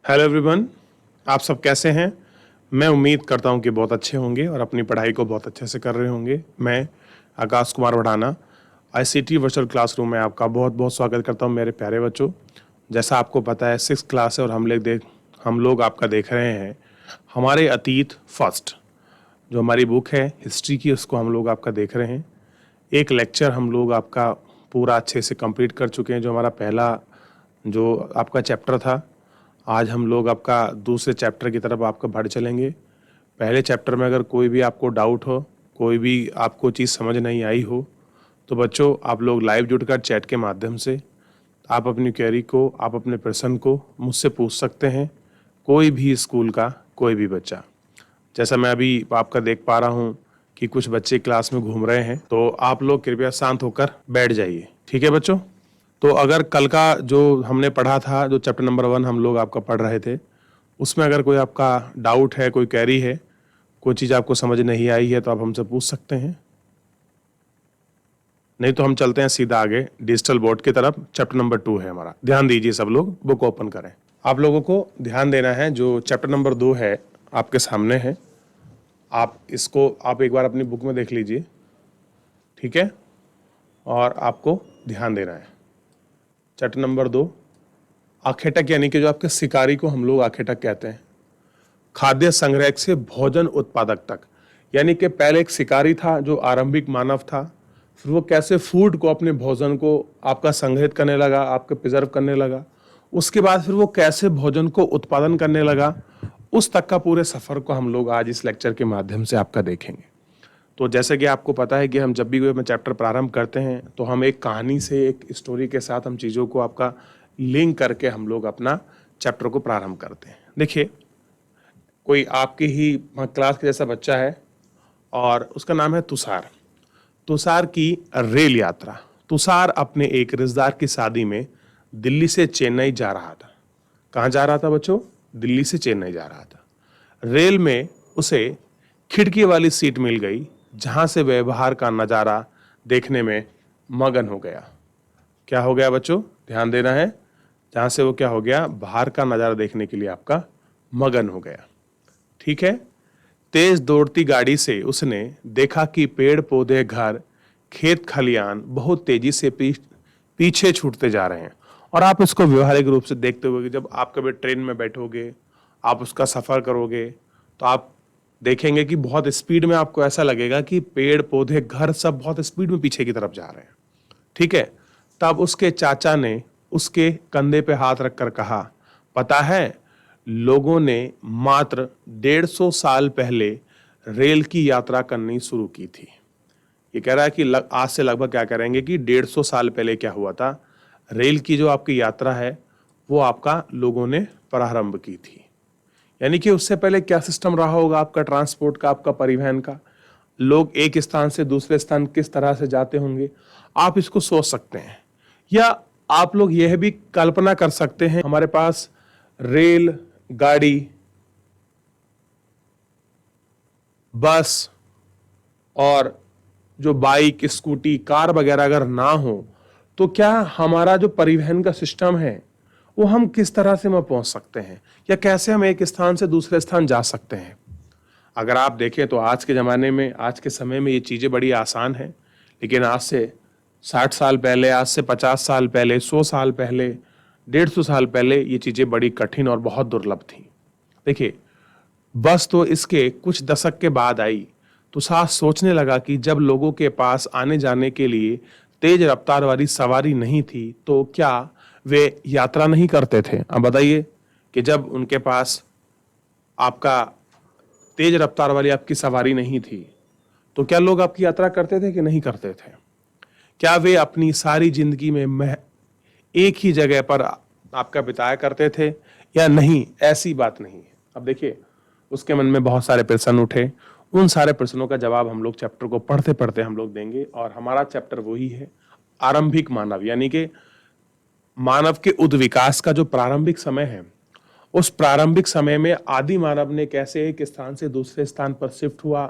Hello everyone, आप सब कैसे हैं? मैं उम्मीद करता हूं कि बहुत अच्छे होंगे और अपनी पढ़ाई को बहुत अच्छे से कर रहे होंगे। मैं Akash Kumar वढ़ाना ICT virtual classroom में आपका बहुत बहुत स्वागत करता हूं मेरे प्यारे बच्चों। जैसा आपको पता है 6th क्लास है और हम लोग आपका देख रहे हैं हमारे अतीत फर्स्ट। जो हमारी बुक है हिस्ट्री की, उसको हम लोग आपका देख रहे हैं। एक लेक्चर हम लोग आपका पूरा अच्छे से कंप्लीट कर चुके हैं। जो हमारा पहला जो आपका चैप्टर था, आज हम लोग आपका दूसरे चैप्टर की तरफ आपका बढ़ चलेंगे। पहले चैप्टर में अगर कोई भी आपको डाउट हो, कोई भी आपको चीज़ समझ नहीं आई हो, तो बच्चों आप लोग लाइव जुड़कर चैट के माध्यम से आप अपनी क्वेरी को, आप अपने प्रश्न को मुझसे पूछ सकते हैं। कोई भी स्कूल का कोई भी बच्चा। जैसा मैं अभी आपका देख पा रहा हूँ कि कुछ बच्चे क्लास में घूम रहे हैं, तो आप लोग कृपया शांत होकर बैठ जाइए। ठीक है बच्चों? तो अगर कल का जो हमने पढ़ा था, जो चैप्टर नंबर 1 हम लोग आपका पढ़ रहे थे, उसमें अगर कोई आपका डाउट है, कोई क्वेरी है, कोई चीज़ आपको समझ नहीं आई है, तो आप हमसे पूछ सकते हैं। नहीं तो हम चलते हैं सीधा आगे डिजिटल बोर्ड की तरफ। चैप्टर नंबर 2 है हमारा। ध्यान दीजिए, सब लोग बुक ओपन करें। आप लोगों को ध्यान देना है, जो चैप्टर नंबर 2 है आपके सामने है। आप एक बार अपनी बुक में देख लीजिए, ठीक है? और आपको ध्यान देना है। चैप्टर नंबर 2 आखेटक, यानी कि जो आपके शिकारी को हम लोग आखेटक कहते हैं। खाद्य संग्रह से भोजन उत्पादक तक, यानी कि पहले एक शिकारी था जो आरंभिक मानव था, फिर वो कैसे फूड को, अपने भोजन को आपका संग्रहित करने लगा, आपके प्रिजर्व करने लगा। उसके बाद फिर वो कैसे भोजन को उत्पादन करने लगा, उस तक का पूरे सफर को हम लोग आज इस लेक्चर के माध्यम से आपका देखेंगे। तो जैसे कि आपको पता है कि हम जब भी कोई चैप्टर प्रारंभ करते हैं, तो हम एक कहानी से, एक स्टोरी के साथ हम चीज़ों को आपका लिंक करके हम लोग अपना चैप्टर को प्रारंभ करते हैं। देखिए, कोई आपके ही क्लास के जैसा बच्चा है और उसका नाम है तुषार। तुषार की रेल यात्रा। तुषार अपने एक रिश्तेदार की शादी में दिल्ली से चेन्नई जा रहा था। कहाँ जा रहा था बच्चों? दिल्ली से चेन्नई जा रहा था। रेल में उसे खिड़की वाली सीट मिल गई, जहां से वह बाहर का नज़ारा देखने में मगन हो गया। क्या हो गया बच्चों? ध्यान देना है। जहां से वो क्या हो गया? बाहर का नज़ारा देखने के लिए आपका मगन हो गया। ठीक है? तेज दौड़ती गाड़ी से उसने देखा कि पेड़ पौधे, घर, खेत खलियान बहुत तेजी से पीछे छूटते जा रहे हैं। और आप इसको व्यवहारिक रूप से देखते हुए कि जब आप कभी ट्रेन में बैठोगे, आप उसका सफर करोगे, तो आप देखेंगे कि बहुत स्पीड में आपको ऐसा लगेगा कि पेड़ पौधे, घर सब बहुत स्पीड में पीछे की तरफ जा रहे हैं। ठीक है? तब उसके चाचा ने उसके कंधे पे हाथ रखकर कहा, पता है, लोगों ने मात्र 150 साल पहले रेल की यात्रा करनी शुरू की थी। ये कह रहा है कि आज से लगभग क्या करेंगे कि 150 साल पहले क्या हुआ था, रेल की जो आपकी यात्रा है वो आपका लोगों ने प्रारंभ की थी। यानी कि उससे पहले क्या सिस्टम रहा होगा आपका ट्रांसपोर्ट का, आपका परिवहन का। लोग एक स्थान से दूसरे स्थान किस तरह से जाते होंगे, आप इसको सोच सकते हैं। या आप लोग यह भी कल्पना कर सकते हैं, हमारे पास रेल गाड़ी, बस और जो बाइक, स्कूटी, कार वगैरह अगर ना हो, तो क्या हमारा जो परिवहन का सिस्टम है वो हम किस तरह से वहां पहुंच सकते हैं, या कैसे हम एक स्थान से दूसरे स्थान जा सकते हैं। अगर आप देखें तो आज के ज़माने में, आज के समय में ये चीज़ें बड़ी आसान हैं, लेकिन आज से 60 साल पहले, आज से 50 साल पहले, 100 साल पहले, 150 साल पहले ये चीज़ें बड़ी कठिन और बहुत दुर्लभ थी। देखिए, बस तो इसके कुछ दशक के बाद आई, तो साफ सोचने लगा कि जब लोगों के पास आने जाने के लिए तेज रफ्तार वाली सवारी नहीं थी, तो क्या वे यात्रा नहीं करते थे? अब बताइए कि जब उनके पास आपका तेज रफ्तार वाली आपकी सवारी नहीं थी, तो क्या लोग आपकी यात्रा करते थे कि नहीं करते थे? क्या वे अपनी सारी जिंदगी में एक ही जगह पर आपका बिताया करते थे या नहीं? ऐसी बात नहीं है। अब देखिए, उसके मन में बहुत सारे प्रश्न उठे। उन सारे प्रश्नों का जवाब हम लोग चैप्टर को पढ़ते पढ़ते हम लोग देंगे। और हमारा चैप्टर वही है, आरंभिक मानव, यानी कि मानव के उद्विकास का जो प्रारंभिक समय है, उस प्रारंभिक समय में आदि मानव ने कैसे एक स्थान से दूसरे स्थान पर शिफ्ट हुआ,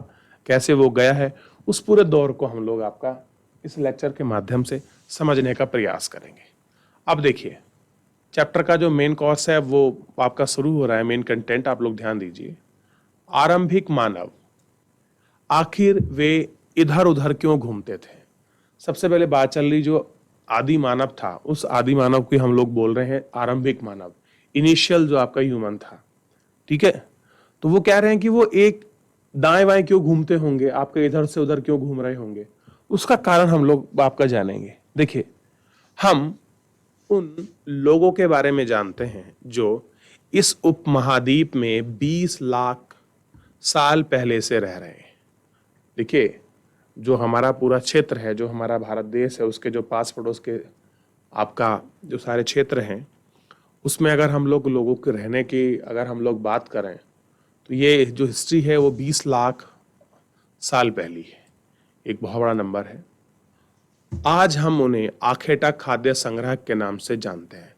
कैसे वो गया है, उस पूरे दौर को हम लोग आपका इस लेक्चर के माध्यम से समझने का प्रयास करेंगे। अब देखिए, चैप्टर का जो मेन कोर्स है वो आपका शुरू हो रहा है। मेन कंटेंट आप लोग ध्यान दीजिए। आरंभिक मानव, आखिर वे इधर उधर क्यों घूमते थे। सबसे पहले बात चल रही जो आदि मानव था, उस आदि मानव की हम लोग बोल रहे हैं आरंभिक मानव, इनिशियल जो आपका ह्यूमन था। ठीक है, तो वो कह रहे हैं कि वो एक दाएं बाएं क्यों घूमते होंगे, आपके इधर से उधर क्यों घूम रहे होंगे। उसका कारण हम लोग आपका जानेंगे। देखिए, हम उन लोगों के बारे में जानते हैं जो इस उपमहाद्वीप में 20 लाख साल पहले से रह रहे हैं। देखिए, जो हमारा पूरा क्षेत्र है, जो हमारा भारत देश है, उसके जो पास पड़ोस के आपका जो सारे क्षेत्र हैं, उसमें अगर हम लोगों के रहने की अगर हम लोग बात करें तो ये जो हिस्ट्री है वो 20 लाख साल पहली है। एक बहुत बड़ा नंबर है। आज हम उन्हें आखेटा खाद्य संग्रह के नाम से जानते हैं।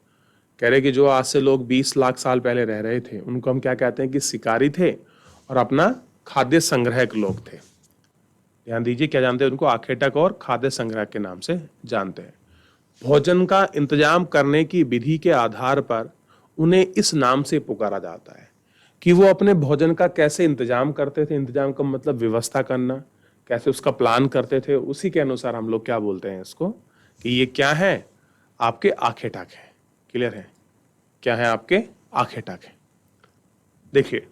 कह रहे कि जो आज से लोग 20 लाख साल पहले रह रहे थे, उनको हम क्या कहते हैं कि शिकारी थे और अपना खाद्य संग्रहक लोग थे। ध्यान दीजिए, क्या जानते हैं उनको, आखेटक और खाद्य संग्रह के नाम से जानते हैं। भोजन का इंतजाम करने की विधि के आधार पर उन्हें इस नाम से पुकारा जाता है कि वो अपने भोजन का कैसे इंतजाम करते थे। इंतजाम का मतलब व्यवस्था करना, कैसे उसका प्लान करते थे। उसी के अनुसार हम लोग क्या बोलते हैं इसको कि ये क्या है, आपके आखेटक है। क्लियर है, क्या है, आपके आखेटक है। देखिए,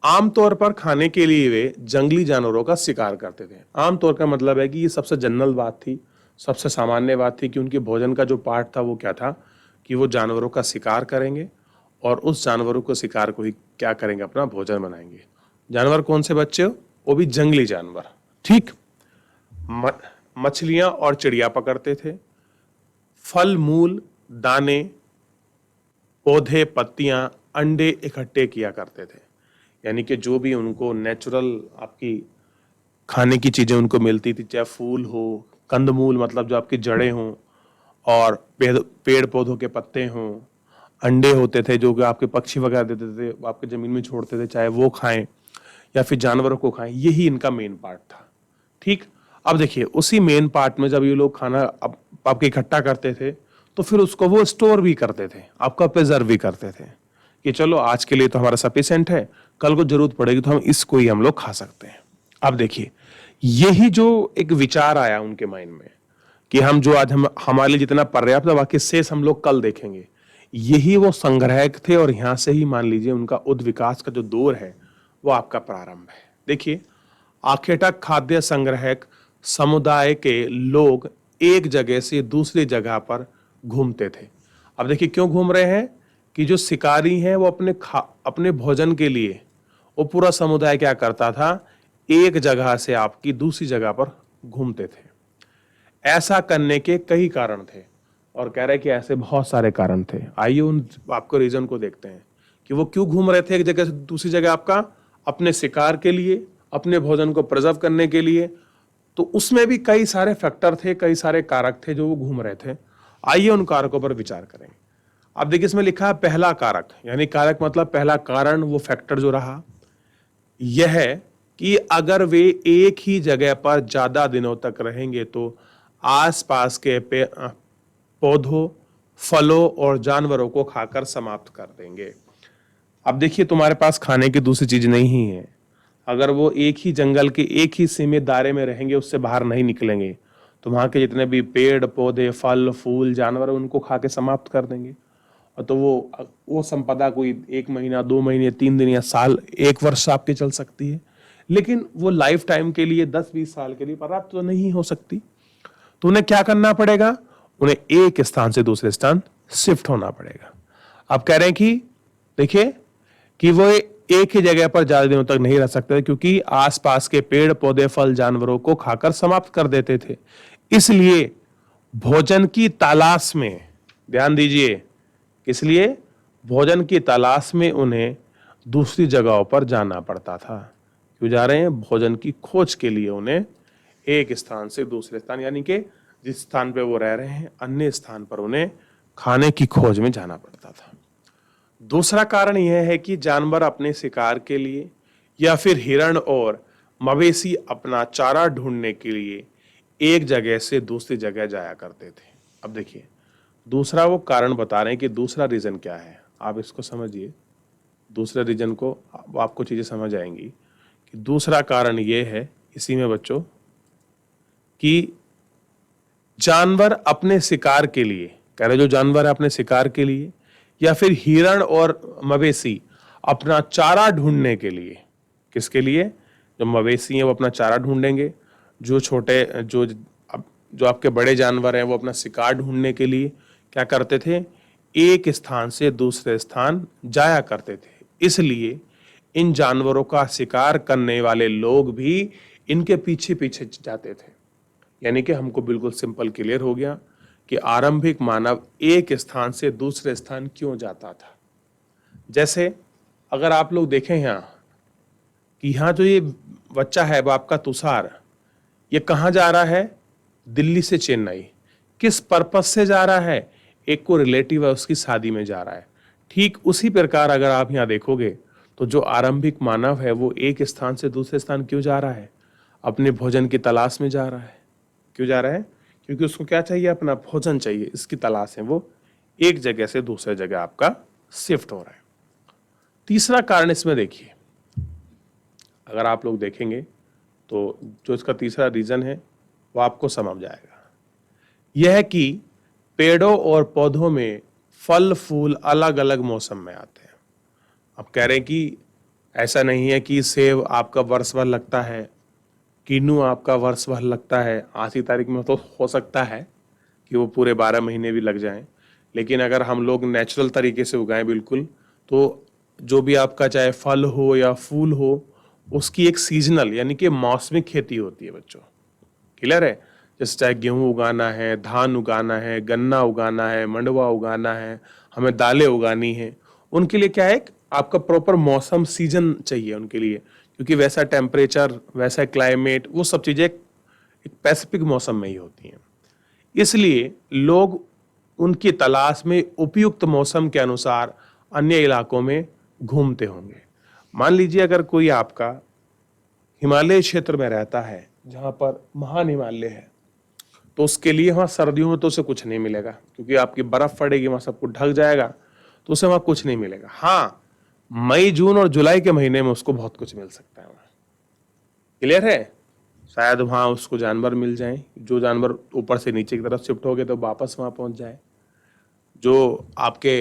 आमतौर पर खाने के लिए वे जंगली जानवरों का शिकार करते थे। आमतौर का मतलब है कि ये सबसे जनरल बात थी, सबसे सामान्य बात थी कि उनके भोजन का जो पार्ट था वो क्या था कि वो जानवरों का शिकार करेंगे और उस जानवरों को शिकार को ही क्या करेंगे, अपना भोजन बनाएंगे। जानवर कौन से बच्चे हो, वो भी जंगली जानवर। ठीक, मछलियां और चिड़िया पकड़ते थे। फल मूल दाने पौधे पत्तियां अंडे इकट्ठे किया करते थे। यानी कि जो भी उनको नेचुरल आपकी खाने की चीजें उनको मिलती थी, चाहे फूल हो, कंदमूल मतलब जो आपकी जड़ें हों, और पेड़ पौधों के पत्ते हों, अंडे होते थे जो कि आपके पक्षी वगैरह देते थे, आपके जमीन में छोड़ते थे, चाहे वो खाएं या फिर जानवरों को खाएं, यही इनका मेन पार्ट था। ठीक, अब देखिए, उसी मेन पार्ट में जब ये लोग खाना आपके इकट्ठा करते थे तो फिर उसको वो स्टोर भी करते थे, आपका प्रिजर्व भी करते थे कि चलो आज के लिए तो हमारा सफिशिएंट है, कल को जरूरत पड़ेगी तो हम इसको ही हम लोग खा सकते हैं। अब देखिए, यही जो एक विचार आया उनके माइंड में कि हम जो आज हम हमारे लिए जितना पर्याप्त है बाकी शेष हम लोग कल देखेंगे, यही वो संग्रहक थे। और यहां से ही मान लीजिए उनका उद विकास का जो दौर है वो आपका प्रारंभ है। देखिए, आखेटक खाद्य संग्रहक समुदाय के लोग एक जगह से दूसरी जगह पर घूमते थे। अब देखिए क्यों घूम रहे हैं कि जो शिकारी हैं वो अपने भोजन के लिए वो पूरा समुदाय क्या करता था, एक जगह से आपकी दूसरी जगह पर घूमते थे। ऐसा करने के कई कारण थे और कह रहे कि ऐसे बहुत सारे कारण थे। आइए उन आपको रीजन को देखते हैं कि वो क्यों घूम रहे थे एक जगह से दूसरी जगह, आपका अपने शिकार के लिए, अपने भोजन को प्रिजर्व करने के लिए। तो उसमें भी कई सारे फैक्टर थे, कई सारे कारक थे जो वो घूम रहे थे। आइए उन कारकों पर विचार करेंगे। अब देखिए, इसमें लिखा है पहला कारक, यानी कारक मतलब पहला कारण, वो फैक्टर जो रहा यह है कि अगर वे एक ही जगह पर ज्यादा दिनों तक रहेंगे तो आसपास के पौधों, फलों और जानवरों को खाकर समाप्त कर देंगे। अब देखिए, तुम्हारे पास खाने की दूसरी चीज नहीं है। अगर वो एक ही जंगल के एक ही सीमित दायरे में रहेंगे, उससे बाहर नहीं निकलेंगे, तो वहां के जितने भी पेड़ पौधे, फल फूल, जानवर, उनको खा के समाप्त कर देंगे। और तो वो संपदा कोई 1 महीना, 2 महीने, 3 दिन या साल, 1 वर्ष आपके चल सकती है, लेकिन वो लाइफ टाइम के लिए 10-20 साल के लिए पर्याप्त तो नहीं हो सकती। तो उन्हें क्या करना पड़ेगा, उन्हें एक स्थान से दूसरे स्थान शिफ्ट होना पड़ेगा। अब कह रहे हैं कि देखिए कि वो एक ही जगह पर ज्यादा दिनों तक नहीं रह सकते क्योंकि आसपास के पेड़ पौधे, फल, जानवरों को खाकर समाप्त कर देते थे। इसलिए भोजन की तलाश में, ध्यान दीजिए, इसलिए भोजन की तलाश में उन्हें दूसरी जगहों पर जाना पड़ता था। क्यों जा रहे हैं, भोजन की खोज के लिए उन्हें एक स्थान से दूसरे स्थान, यानी कि जिस स्थान पे वो रह रहे हैं अन्य स्थान पर उन्हें खाने की खोज में जाना पड़ता था। दूसरा कारण यह है कि जानवर अपने शिकार के लिए या फिर हिरण और मवेशी अपना चारा ढूंढने के लिए एक जगह से दूसरी जगह जाया करते थे। अब देखिए, दूसरा वो कारण बता रहे हैं कि दूसरा रीजन क्या है, आप इसको समझिए। दूसरे रीजन को आपको चीजें समझ आएंगी कि दूसरा कारण ये है इसी में बच्चों कि जानवर अपने शिकार के लिए, कह रहे जो जानवर है अपने शिकार के लिए, या फिर हिरण और मवेशी अपना चारा ढूंढने के लिए। किसके लिए? जो मवेशी हैं वो अपना चारा ढूंढेंगे, जो छोटे जो आपके बड़े जानवर हैं वो अपना शिकार ढूंढने के लिए क्या करते थे, एक स्थान से दूसरे स्थान जाया करते थे। इसलिए इन जानवरों का शिकार करने वाले लोग भी इनके पीछे पीछे जाते थे। यानी कि हमको बिल्कुल सिंपल क्लियर हो गया कि आरंभिक मानव एक स्थान से दूसरे स्थान क्यों जाता था। जैसे अगर आप लोग देखें यहाँ कि यहाँ जो ये बच्चा है वो आपका तुषार, ये कहाँ जा रहा है? दिल्ली से चेन्नई। किस पर्पस से जा रहा है? एक को रिलेटिव है उसकी शादी में जा रहा है। ठीक उसी प्रकार अगर आप यहाँ देखोगे तो जो आरंभिक मानव है वो एक स्थान से दूसरे स्थान क्यों जा रहा है? अपने भोजन की तलाश में जा रहा है। क्यों जा रहा है? क्योंकि उसको क्या चाहिए? अपना भोजन चाहिए, इसकी तलाश है, वो एक जगह से दूसरे जगह आपका शिफ्ट हो रहा है। तीसरा कारण इसमें देखिए, अगर आप लोग देखेंगे तो जो इसका तीसरा रीजन है वो आपको समझ जाएगा। यह है कि पेड़ों और पौधों में फल फूल अलग अलग मौसम में आते हैं। अब कह रहे हैं कि ऐसा नहीं है कि सेब आपका वर्ष भर लगता है, किन्नू आपका वर्ष भर लगता है। आज की तारीख में तो हो सकता है कि वो पूरे 12 महीने भी लग जाएं, लेकिन अगर हम लोग नेचुरल तरीके से उगाएं बिल्कुल, तो जो भी आपका चाहे फल हो या फूल हो, उसकी एक सीजनल यानी कि मौसमी खेती होती है बच्चों। क्लियर है? जैसे चाहे गेहूं उगाना है, धान उगाना है, गन्ना उगाना है, मंडुवा उगाना है, हमें दालें उगानी है, उनके लिए क्या है, आपका प्रॉपर मौसम सीजन चाहिए उनके लिए, क्योंकि वैसा टेम्परेचर, वैसा क्लाइमेट, वो सब चीजें एक पैसिफिक मौसम में ही होती हैं। इसलिए लोग उनकी तलाश में उपयुक्त मौसम के अनुसार अन्य इलाकों में घूमते होंगे। मान लीजिए अगर कोई आपका हिमालय क्षेत्र में रहता है जहां पर महान हिमालय है, तो उसके लिए वहां सर्दियों में तो उसे कुछ नहीं मिलेगा, क्योंकि आपकी बर्फ पड़ेगी, वहां सब कुछ ढक जाएगा, तो उसे वहां कुछ नहीं मिलेगा। हाँ, मई जून और जुलाई के महीने में उसको बहुत कुछ मिल सकता है वहां। क्लियर है? शायद वहां उसको जानवर मिल जाए, जो जानवर ऊपर से नीचे की तरफ शिफ्ट हो गए तो वापस वहां पहुंच जाए। जो आपके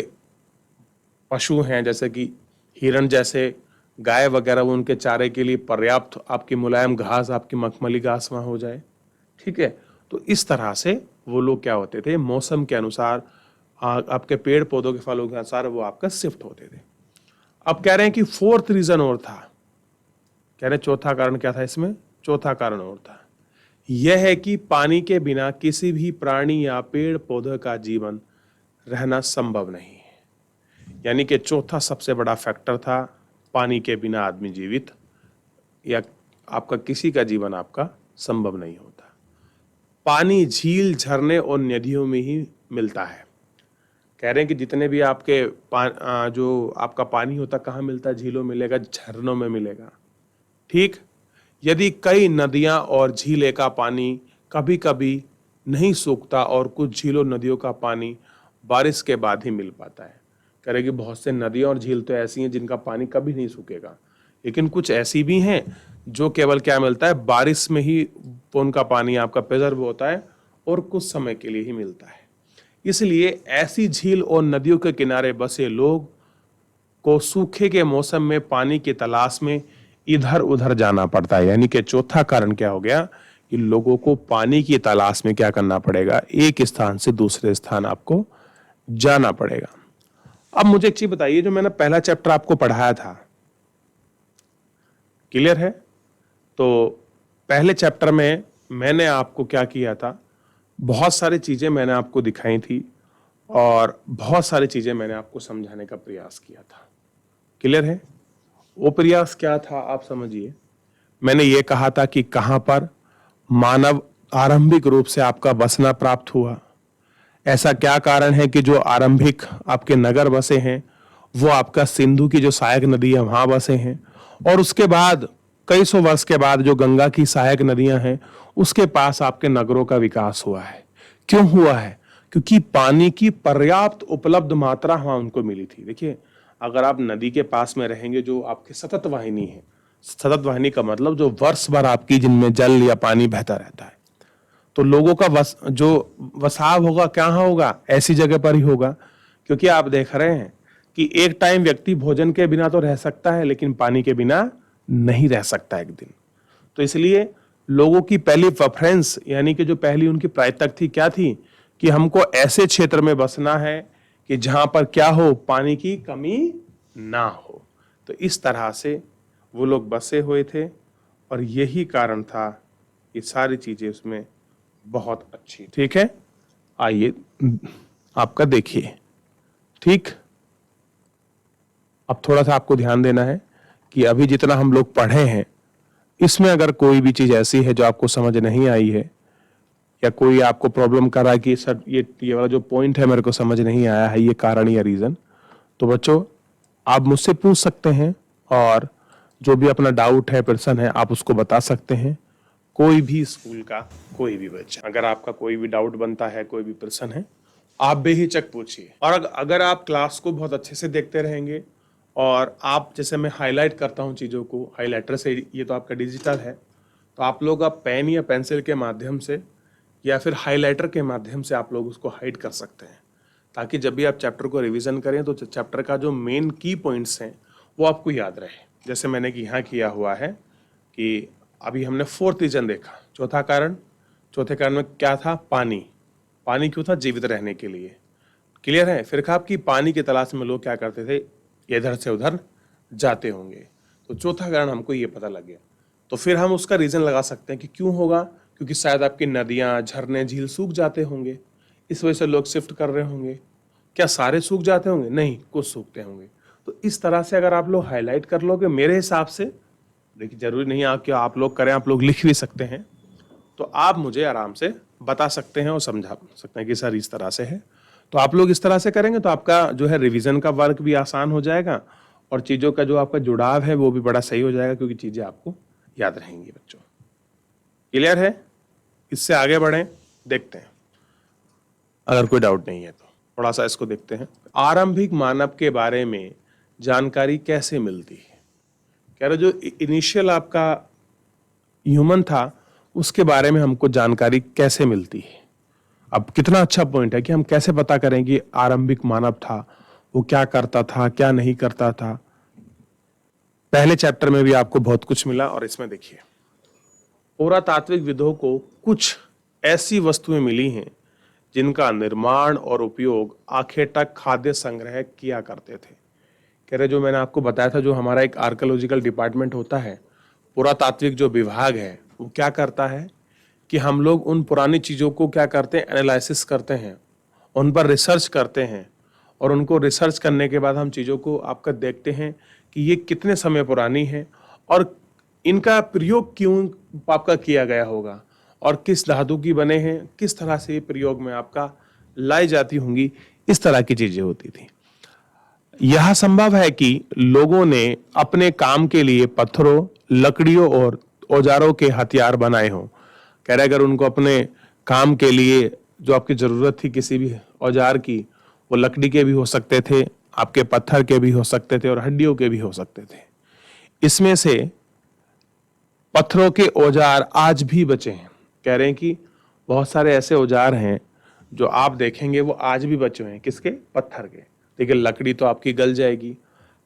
पशु हैं जैसे कि हिरण जैसे, गाय वगैरह, वो उनके चारे के लिए पर्याप्त आपकी मुलायम घास, आपकी मखमली घास वहां हो जाए। ठीक है? तो इस तरह से वो लोग क्या होते थे, मौसम के अनुसार, आपके पेड़ पौधों के फलों के अनुसार वो आपका शिफ्ट होते थे। अब कह रहे हैं कि फोर्थ रीजन और था। कह रहे हैं चौथा कारण क्या था इसमें? चौथा कारण और था, यह है कि पानी के बिना किसी भी प्राणी या पेड़ पौधे का जीवन रहना संभव नहीं है। यानी कि चौथा सबसे बड़ा फैक्टर था, पानी के बिना आदमी जीवित या आपका किसी का जीवन आपका संभव नहीं होता। पानी झील, झरने और नदियों में ही मिलता है। कह रहे हैं कि जितने भी आपके जो आपका पानी होता कहाँ मिलता है? झीलों में मिलेगा, झरनों में मिलेगा। ठीक? यदि कई नदियां और झीलें का पानी कभी कभी नहीं सूखता और कुछ झीलों नदियों का पानी बारिश के बाद ही मिल पाता है। कह रहे कि बहुत से नदियां और झील तो ऐसी हैं जिनका पानी कभी नहीं सूखेगा, लेकिन कुछ ऐसी भी हैं जो केवल क्या मिलता है, बारिश में ही उनका पानी आपका प्रिजर्व होता है और कुछ समय के लिए ही मिलता है। इसलिए ऐसी झील और नदियों के किनारे बसे लोग को सूखे के मौसम में पानी की तलाश में इधर उधर जाना पड़ता है। यानी कि चौथा कारण क्या हो गया कि लोगों को पानी की तलाश में क्या करना पड़ेगा, एक स्थान से दूसरे स्थान आपको जाना पड़ेगा। अब मुझे एक चीज बताइए, जो मैंने पहला चैप्टर आपको पढ़ाया था, क्लियर है? तो पहले चैप्टर में मैंने आपको क्या किया था, बहुत सारी चीजें मैंने आपको दिखाई थी और बहुत सारी चीजें मैंने आपको समझाने का प्रयास किया था। क्लियर है? वो प्रयास क्या था आप समझिए। मैंने ये कहा था कि कहां पर मानव आरंभिक रूप से आपका बसना प्राप्त हुआ, ऐसा क्या कारण है कि जो आरंभिक आपके नगर बसे हैं वो आपका सिंधु की जो सहायक नदी है वहां बसे हैं, और उसके बाद कई सौ वर्ष के बाद जो गंगा की सहायक नदियां हैं उसके पास आपके नगरों का विकास हुआ है। क्यों हुआ है? क्योंकि पानी की पर्याप्त उपलब्ध मात्रा वहां उनको मिली थी। देखिए, अगर आप नदी के पास में रहेंगे जो आपकी सतत वाहिनी है, सतत वाहिनी का मतलब जो वर्ष भर आपकी जिनमें जल या पानी बहता रहता है, तो लोगों का जो वसाव होगा क्या होगा, ऐसी जगह पर ही होगा। क्योंकि आप देख रहे हैं कि एक टाइम व्यक्ति भोजन के बिना तो रह सकता है लेकिन पानी के बिना नहीं रह सकता एक दिन। तो इसलिए लोगों की पहली प्रेफरेंस यानी कि जो पहली उनकी प्राथमिकता थी क्या थी कि हमको ऐसे क्षेत्र में बसना है कि जहां पर क्या हो, पानी की कमी ना हो। तो इस तरह से वो लोग बसे हुए थे और यही कारण था ये सारी चीजें उसमें बहुत अच्छी। ठीक है, आइए आपका देखिए। ठीक, अब थोड़ा सा आपको ध्यान देना है कि अभी जितना हम लोग पढ़े हैं इसमें अगर कोई भी चीज ऐसी है जो आपको समझ नहीं आई है या कोई आपको प्रॉब्लम कर रहा है कि सर ये वाला जो पॉइंट है मेरे को समझ नहीं आया है, ये कारण या रीजन, तो बच्चों आप मुझसे पूछ सकते हैं और जो भी अपना डाउट है, प्रश्न है, आप उसको बता सकते हैं। कोई भी स्कूल का कोई भी बच्चा, अगर आपका कोई भी डाउट बनता है, कोई भी प्रश्न है, आप बेहिचक पूछिए। और अगर आप क्लास को बहुत अच्छे से देखते रहेंगे और आप, जैसे मैं हाईलाइट करता हूं चीज़ों को हाईलाइटर से, ये तो आपका डिजिटल है, तो आप लोग आप पेन या पेंसिल के माध्यम से या फिर हाईलाइटर के माध्यम से आप लोग उसको हाइड कर सकते हैं, ताकि जब भी आप चैप्टर को रिवीजन करें तो चैप्टर का जो मेन की पॉइंट्स हैं वो आपको याद रहे। जैसे मैंने कि यहाँ किया हुआ है कि अभी हमने फोर्थ रीजन देखा, चौथा कारण, चौथे कारण में क्या था, पानी। पानी क्यों था, जीवित रहने के लिए। क्लियर है। फिर कहा कि पानी की तलाश में लोग क्या करते थे, इधर से उधर जाते होंगे। तो चौथा कारण हमको ये पता लग गया। तो फिर हम उसका रीजन लगा सकते हैं कि क्यों होगा, क्योंकि शायद आपकी नदियां, झरने, झील सूख जाते होंगे, इस वजह से लोग शिफ्ट कर रहे होंगे। क्या सारे सूख जाते होंगे, नहीं, कुछ सूखते होंगे। तो इस तरह से अगर आप लोग हाईलाइट कर लोगे, मेरे हिसाब से, देखिए जरूरी नहीं है कि आप लोग करें, आप लोग लिख भी सकते हैं, तो आप मुझे आराम से बता सकते हैं और समझा सकते हैं कि सर इस तरह से है। तो आप लोग इस तरह से करेंगे तो आपका जो है रिवीजन का वर्क भी आसान हो जाएगा और चीज़ों का जो आपका जुड़ाव है वो भी बड़ा सही हो जाएगा, क्योंकि चीज़ें आपको याद रहेंगी। बच्चों क्लियर है, इससे आगे बढ़ें, देखते हैं अगर कोई डाउट नहीं है तो थोड़ा सा इसको देखते हैं। आरंभिक मानव के बारे में जानकारी कैसे मिलती है, कह रहे जो इनिशियल आपका ह्यूमन था उसके बारे में हमको जानकारी कैसे मिलती है। अब कितना अच्छा पॉइंट है कि हम कैसे पता करें कि आरंभिक मानव था, वो क्या करता था, क्या नहीं करता था। पहले चैप्टर में भी आपको बहुत कुछ मिला और इसमें देखिए, पुरातात्विक विदों को कुछ ऐसी वस्तुएं मिली हैं जिनका निर्माण और उपयोग आखिर तक खाद्य संग्रह किया करते थे। कह रहे जो मैंने आपको बताया था, जो हमारा एक आर्कियोलॉजिकल डिपार्टमेंट होता है, पुरातात्विक जो विभाग है, वो क्या करता है कि हम लोग उन पुरानी चीज़ों को क्या करते हैं, एनालिसिस करते हैं, उन पर रिसर्च करते हैं और उनको रिसर्च करने के बाद हम चीज़ों को आपका देखते हैं कि ये कितने समय पुरानी है और इनका प्रयोग क्यों आपका किया गया होगा और किस धातु की बने हैं, किस तरह से प्रयोग में आपका लाई जाती होंगी, इस तरह की चीज़ें होती थी। यह संभव है कि लोगों ने अपने काम के लिए पत्थरों, लकड़ियों और औजारों के हथियार बनाए हों। कह रहे अगर उनको अपने काम के लिए जो आपकी जरूरत थी किसी भी औजार की, वो लकड़ी के भी हो सकते थे, आपके पत्थर के भी हो सकते थे और हड्डियों के भी हो सकते थे। इसमें से पत्थरों के औजार आज भी बचे हैं। कह रहे हैं कि बहुत सारे ऐसे औजार हैं जो आप देखेंगे वो आज भी बचे हुए हैं, किसके, पत्थर के। देखिए लकड़ी तो आपकी गल जाएगी,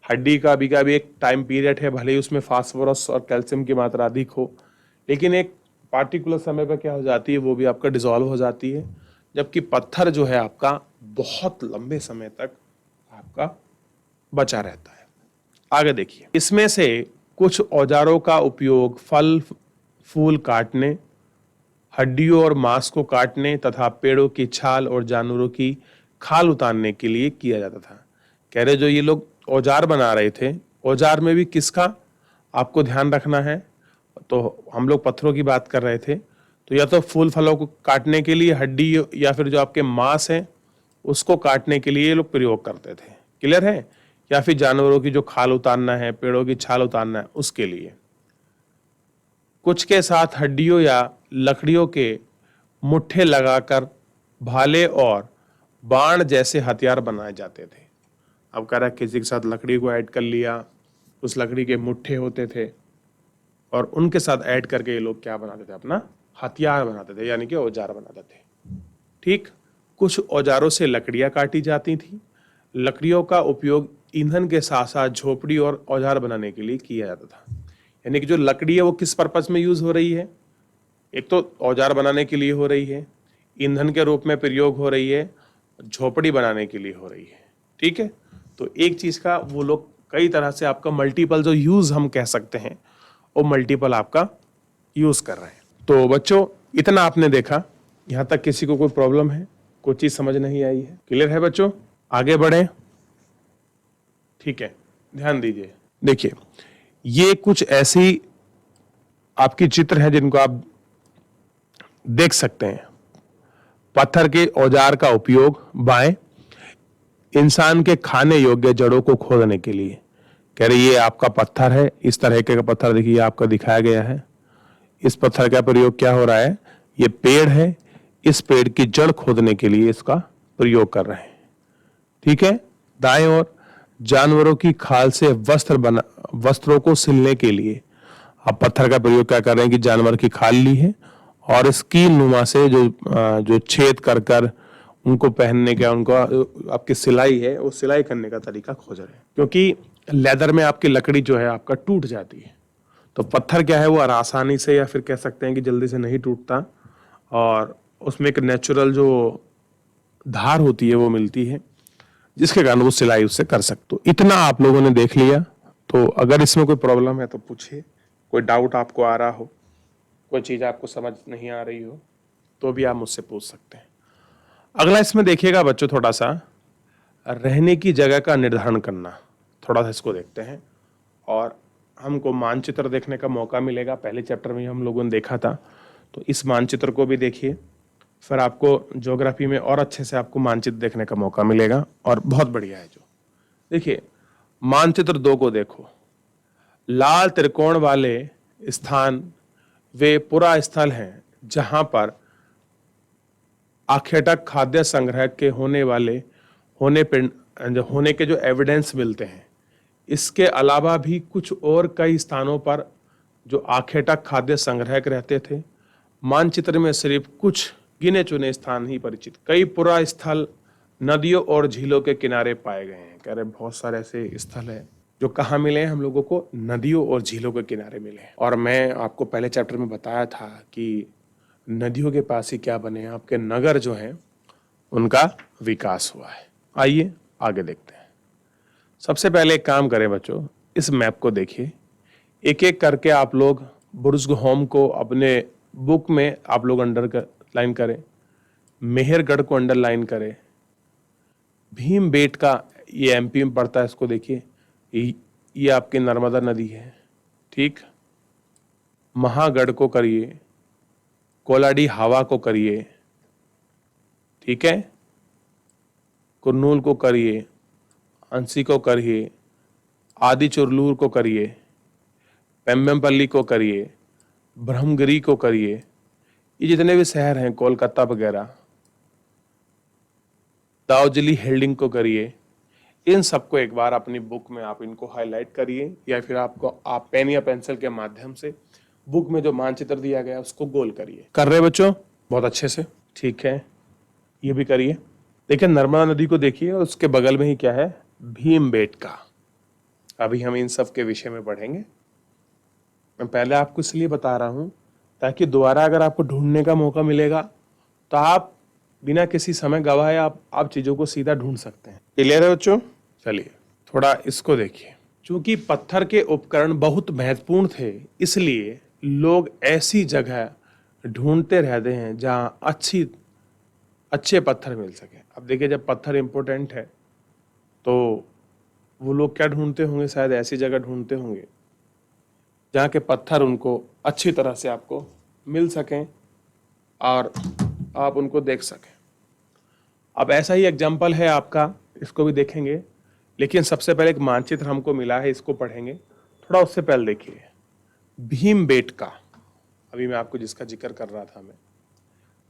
हड्डी का भी एक टाइम पीरियड है, भले ही उसमें फास्फोरस और कैल्शियम की मात्रा अधिक हो, लेकिन एक पार्टिकुलर समय पर क्या हो जाती है, वो भी आपका डिसॉल्व हो जाती है। जबकि पत्थर जो है आपका बहुत लंबे समय तक आपका बचा रहता है। आगे देखिए, इसमें से कुछ औजारों का उपयोग फल फूल काटने, हड्डियों और मांस को काटने तथा पेड़ों की छाल और जानवरों की खाल उतारने के लिए किया जाता था। कह रहे जो ये लोग औजार बना रहे थे, औजार में भी किसका आपको ध्यान रखना है, तो हम लोग पत्थरों की बात कर रहे थे, तो या तो फूल फलों को काटने के लिए, हड्डी या फिर जो आपके मांस है उसको काटने के लिए ये लोग प्रयोग करते थे। क्लियर है। या फिर जानवरों की जो खाल उतारना है, पेड़ों की छाल उतारना है, उसके लिए। कुछ के साथ हड्डियों या लकड़ियों के मुट्ठे लगाकर भाले और बाण जैसे हथियार बनाए जाते थे। अब कह रहा है किसी के साथ लकड़ी को ऐड कर लिया, उस लकड़ी के मुट्ठे होते थे और उनके साथ ऐड करके ये लोग क्या बनाते थे, अपना हथियार बनाते थे, यानी कि औजार बनाते थे। ठीक, कुछ औजारों से लकड़ियां काटी जाती थी। लकड़ियों का उपयोग ईंधन के साथ साथ झोपड़ी और औजार बनाने के लिए किया जाता था। यानी कि जो लकड़ी है वो किस पर्पज में यूज हो रही है, एक तो औजार बनाने के लिए हो रही है, ईंधन के रूप में प्रयोग हो रही है, झोपड़ी बनाने के लिए हो रही है। ठीक है, तो एक चीज का वो लोग कई तरह से आपका मल्टीपल जो यूज हम कह सकते हैं वो मल्टीपल आपका यूज कर रहे हैं। तो बच्चों इतना आपने देखा, यहां तक किसी को कोई प्रॉब्लम है, कोई चीज समझ नहीं आई है? क्लियर है बच्चों? आगे बढ़े। ठीक है, ध्यान दीजिए। देखिए ये कुछ ऐसी आपकी चित्र है जिनको आप देख सकते हैं। पत्थर के औजार का उपयोग बाएं, इंसान के खाने योग्य जड़ों को खोदने के लिए। कह रही ये आपका पत्थर है, इस तरह का पत्थर देखिए आपका दिखाया गया है। इस पत्थर का प्रयोग क्या हो रहा है, ये पेड़ है, इस पेड़ की जड़ खोदने के लिए इसका प्रयोग कर रहे हैं। ठीक है, दाएं ओर जानवरों की खाल से वस्त्रों को सिलने के लिए आप पत्थर का प्रयोग क्या कर रहे हैं कि जानवर की खाल ली है और इस कील नुमा से जो छेद कर कर उनको पहनने का, उनको आपकी सिलाई है वो सिलाई करने का तरीका खोज रहे हैं। क्योंकि लेदर में आपकी लकड़ी जो है आपका टूट जाती है, तो पत्थर क्या है वो आसानी से या फिर कह सकते हैं कि जल्दी से नहीं टूटता और उसमें एक नेचुरल जो धार होती है वो मिलती है, जिसके कारण वो सिलाई उससे कर सकते हो। इतना आप लोगों ने देख लिया, तो अगर इसमें कोई प्रॉब्लम है तो पूछिए, कोई डाउट आपको आ रहा हो, कोई चीज आपको समझ नहीं आ रही हो तो भी आप मुझसे पूछ सकते हैं। अगला इसमें देखिएगा बच्चों, थोड़ा सा रहने की जगह का निर्धारण करना, थोड़ा सा इसको देखते हैं और हमको मानचित्र देखने का मौका मिलेगा। पहले चैप्टर में हम लोगों ने देखा था, तो इस मानचित्र को भी देखिए, फिर आपको ज्योग्राफी में और अच्छे से आपको मानचित्र देखने का मौका मिलेगा और बहुत बढ़िया है। जो देखिए मानचित्र 2 को देखो, लाल त्रिकोण वाले स्थान वे पूरा स्थल हैं जहां पर आखेटक खाद्य संग्रह के होने के जो एविडेंस मिलते हैं। इसके अलावा भी कुछ और कई स्थानों पर जो आखेटक खाद्य संग्रहक रहते थे। मानचित्र में सिर्फ कुछ गिने चुने स्थान ही परिचित, कई पुरा स्थल नदियों और झीलों के किनारे पाए गए हैं। कह रहे बहुत सारे ऐसे स्थल है जो कहाँ मिले हैं हम लोगों को, नदियों और झीलों के किनारे मिले हैं। और मैं आपको पहले चैप्टर में बताया था कि नदियों के पास ही क्या बने हैं, आपके नगर जो हैं उनका विकास हुआ है। आइए आगे देखते हैं। सबसे पहले एक काम करें बच्चों, इस मैप को देखिए, एक एक करके आप लोग बुर्ज़होम को अपने बुक में आप लोग अंडरलाइन करें, मेहरगढ़ को अंडरलाइन करें, भीमबेटका ये एमपी में पड़ता है, इसको देखिए, ये आपकी नर्मदा नदी है। ठीक, महागढ़ को करिए, कोलाडी हावा को करिए, ठीक है, कुरनूल को करिए, अंसी को करिए, आदि चुरलूर को करिए, पेम्बेमपल्ली को करिए, ब्रह्मगिरी को करिए, ये जितने भी शहर हैं कोलकाता वगैरह, दार्जिलिंग हेल्डिंग को करिए। इन सबको एक बार अपनी बुक में आप इनको हाईलाइट करिए, या फिर आप पेन या पेंसिल के माध्यम से बुक में जो मानचित्र दिया गया उसको गोल करिए। कर रहे बच्चों? बहुत अच्छे से, ठीक है, ये भी करिए। देखिए नर्मदा नदी को देखिए और उसके बगल में ही क्या है, भीमबेटका। अभी हम इन सब के विषय में पढ़ेंगे। मैं पहले आपको इसलिए बता रहा हूं ताकि दोबारा अगर आपको ढूंढने का मौका मिलेगा तो आप बिना किसी समय गवाए आप चीजों को सीधा ढूंढ सकते हैं। क्लियर है बच्चों? चलिए थोड़ा इसको देखिए। चूंकि पत्थर के उपकरण बहुत महत्वपूर्ण थे, इसलिए लोग ऐसी जगह ढूंढते रहते हैं जहां अच्छे पत्थर मिल सके। अब देखिए जब पत्थर इंपॉर्टेंट है तो वो लोग क्या ढूंढते होंगे, शायद ऐसी जगह ढूंढते होंगे जहाँ के पत्थर उनको अच्छी तरह से आपको मिल सकें और आप उनको देख सकें। अब ऐसा ही एग्जाम्पल है आपका, इसको भी देखेंगे, लेकिन सबसे पहले एक मानचित्र हमको मिला है, इसको पढ़ेंगे। थोड़ा उससे पहले देखिए भीमबेटका, अभी मैं आपको जिसका जिक्र कर रहा था, मैं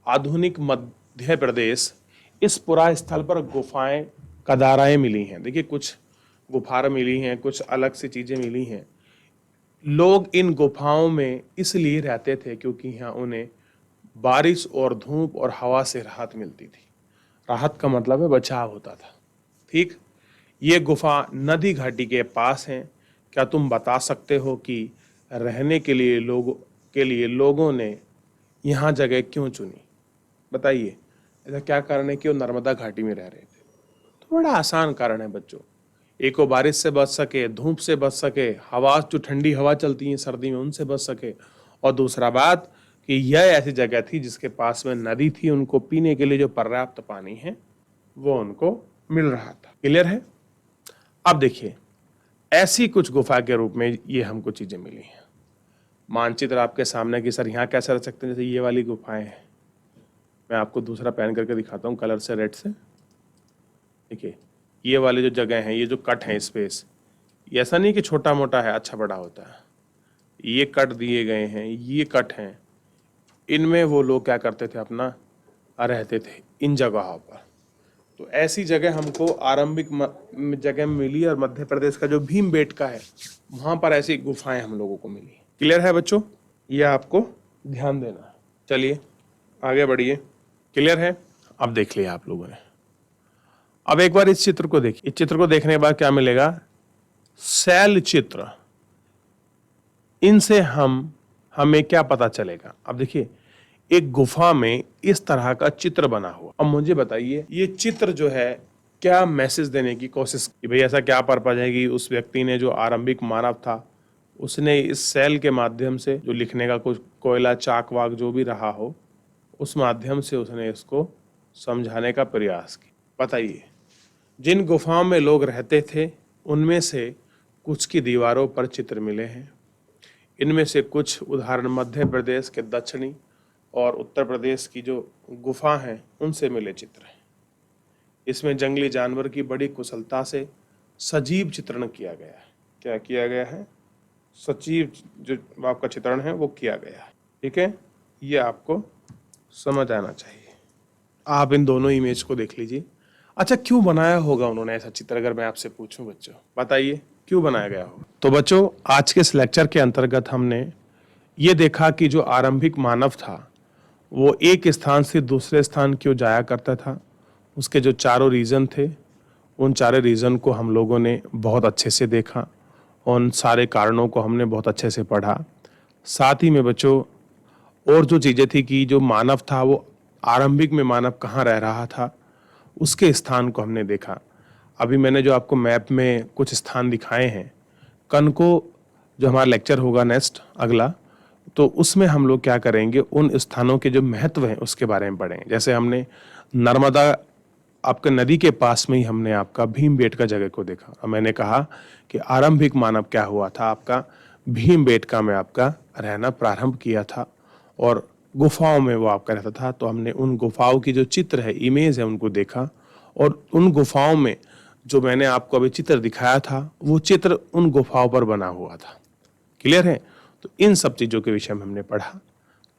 आधुनिक मध्य प्रदेश इस पुरा स्थल पर गुफाएं, कदाराएं मिली हैं। देखिए कुछ गुफाएं मिली हैं, कुछ अलग सी चीजें मिली हैं। लोग इन गुफाओं में इसलिए रहते थे क्योंकि यहाँ उन्हें बारिश और धूप और हवा से राहत मिलती थी। राहत का मतलब है बचाव होता था। ठीक, ये गुफा नदी घाटी के पास है। क्या तुम बता सकते हो कि रहने के लिए लोगों ने यहाँ जगह क्यों चुनी? बताइए, ऐसा क्या कारण है कि वो नर्मदा घाटी में रह रहे थे? तो बड़ा आसान कारण है बच्चों। एक वो बारिश से बच सके, धूप से बच सके, हवा जो ठंडी हवा चलती है सर्दी में उनसे बच सके, और दूसरा बात कि यह ऐसी जगह थी जिसके पास में नदी थी, उनको पीने के लिए जो पर्याप्त पानी है वो उनको मिल रहा था। क्लियर है? अब देखिए, ऐसी कुछ गुफा के रूप में ये हमको चीजें मिली हैं। मानचित्र आपके सामने की सर यहाँ कैसे रख सकते हैं? जैसे ये वाली गुफाएं हैं, मैं आपको दूसरा पेन करके दिखाता हूँ कलर से, रेड से। देखिए ये वाली जो जगह है, ये जो कट है स्पेस, ये ऐसा नहीं कि छोटा मोटा है, अच्छा बड़ा होता है। ये कट दिए गए हैं, ये कट हैं, इनमें वो लोग क्या करते थे, अपना रहते थे इन जगहों पर। तो ऐसी जगह हमको आरंभिक जगह में मिली, और मध्य प्रदेश का जो भीमबेटका है वहां पर ऐसी गुफाएं हम लोगों को मिली। क्लियर है बच्चों? ये आपको ध्यान देना है। चलिए आगे बढ़िए। क्लियर है? अब देख लिया आप लोगों ने। अब एक बार इस चित्र को देखिए। इस चित्र को देखने के बाद क्या मिलेगा? शैल चित्र। इनसे हमें क्या पता चलेगा? अब देखिए, एक गुफा में इस तरह का चित्र बना हुआ। अब मुझे बताइए, ये चित्र जो है क्या मैसेज देने की कोशिश की? भाई ऐसा क्या पर्पज है कि उस व्यक्ति ने, जो आरंभिक मानव था, उसने इस शैल के माध्यम से, जो लिखने का कुछ कोयला, चाक वाक जो भी रहा हो, उस माध्यम से उसने इसको समझाने का प्रयास किया। बताइए, जिन गुफाओं में लोग रहते थे उनमें से कुछ की दीवारों पर चित्र मिले हैं। इनमें से कुछ उदाहरण मध्य प्रदेश के दक्षिणी और उत्तर प्रदेश की जो गुफा हैं उनसे मिले चित्र हैं। इसमें जंगली जानवर की बड़ी कुशलता से सजीव चित्रण किया गया है। क्या किया गया है? सजीव जो आपका चित्रण है वो किया गया है। ठीक है, ये आपको समझ आना चाहिए। आप इन दोनों इमेज को देख लीजिए। अच्छा, क्यों बनाया होगा उन्होंने ऐसा चित्र? अगर मैं आपसे पूछूं बच्चों, बताइए क्यों बनाया गया होगा? तो बच्चों, आज के इस लेक्चर के अंतर्गत हमने ये देखा कि जो आरंभिक मानव था वो एक स्थान से दूसरे स्थान क्यों जाया करता था। उसके जो चारों रीजन थे, उन चारों रीजन को हम लोगों ने बहुत अच्छे से देखा, उन सारे कारणों को हमने बहुत अच्छे से पढ़ा। साथ ही में बच्चों, और जो चीज़ें थी कि जो मानव था वो आरंभिक में मानव कहाँ रह रहा था, उसके स्थान को हमने देखा। अभी मैंने जो आपको मैप में कुछ स्थान दिखाए हैं, कल को जो हमारा लेक्चर होगा नेक्स्ट अगला, तो उसमें हम लोग क्या करेंगे, उन स्थानों के जो महत्व हैं उसके बारे में पढ़ेंगे। जैसे हमने नर्मदा आपके नदी के पास में ही हमने आपका भीमबेटका जगह को देखा, और मैंने कहा कि आरंभिक मानव क्या हुआ था, आपका भीमबेटका में आपका रहना प्रारंभ किया था और गुफाओं में वो आपका रहता था। तो हमने उन गुफाओं की जो चित्र है, इमेज है, उनको देखा, और उन गुफाओं में जो मैंने आपको अभी चित्र दिखाया था वो चित्र उन गुफाओं पर बना हुआ था। क्लियर है? तो इन सब चीज़ों के विषय में हमने पढ़ा।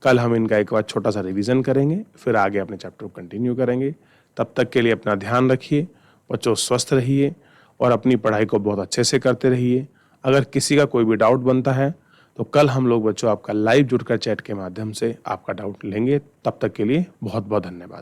कल हम इनका एक बार छोटा सा रिवीजन करेंगे, फिर आगे अपने चैप्टर को कंटिन्यू करेंगे। तब तक के लिए अपना ध्यान रखिए, बच्चों स्वस्थ रहिए और अपनी पढ़ाई को बहुत अच्छे से करते रहिए। अगर किसी का कोई भी डाउट बनता है तो कल हम लोग बच्चों आपका लाइव जुड़कर चैट के माध्यम से आपका डाउट लेंगे। तब तक के लिए बहुत बहुत धन्यवाद।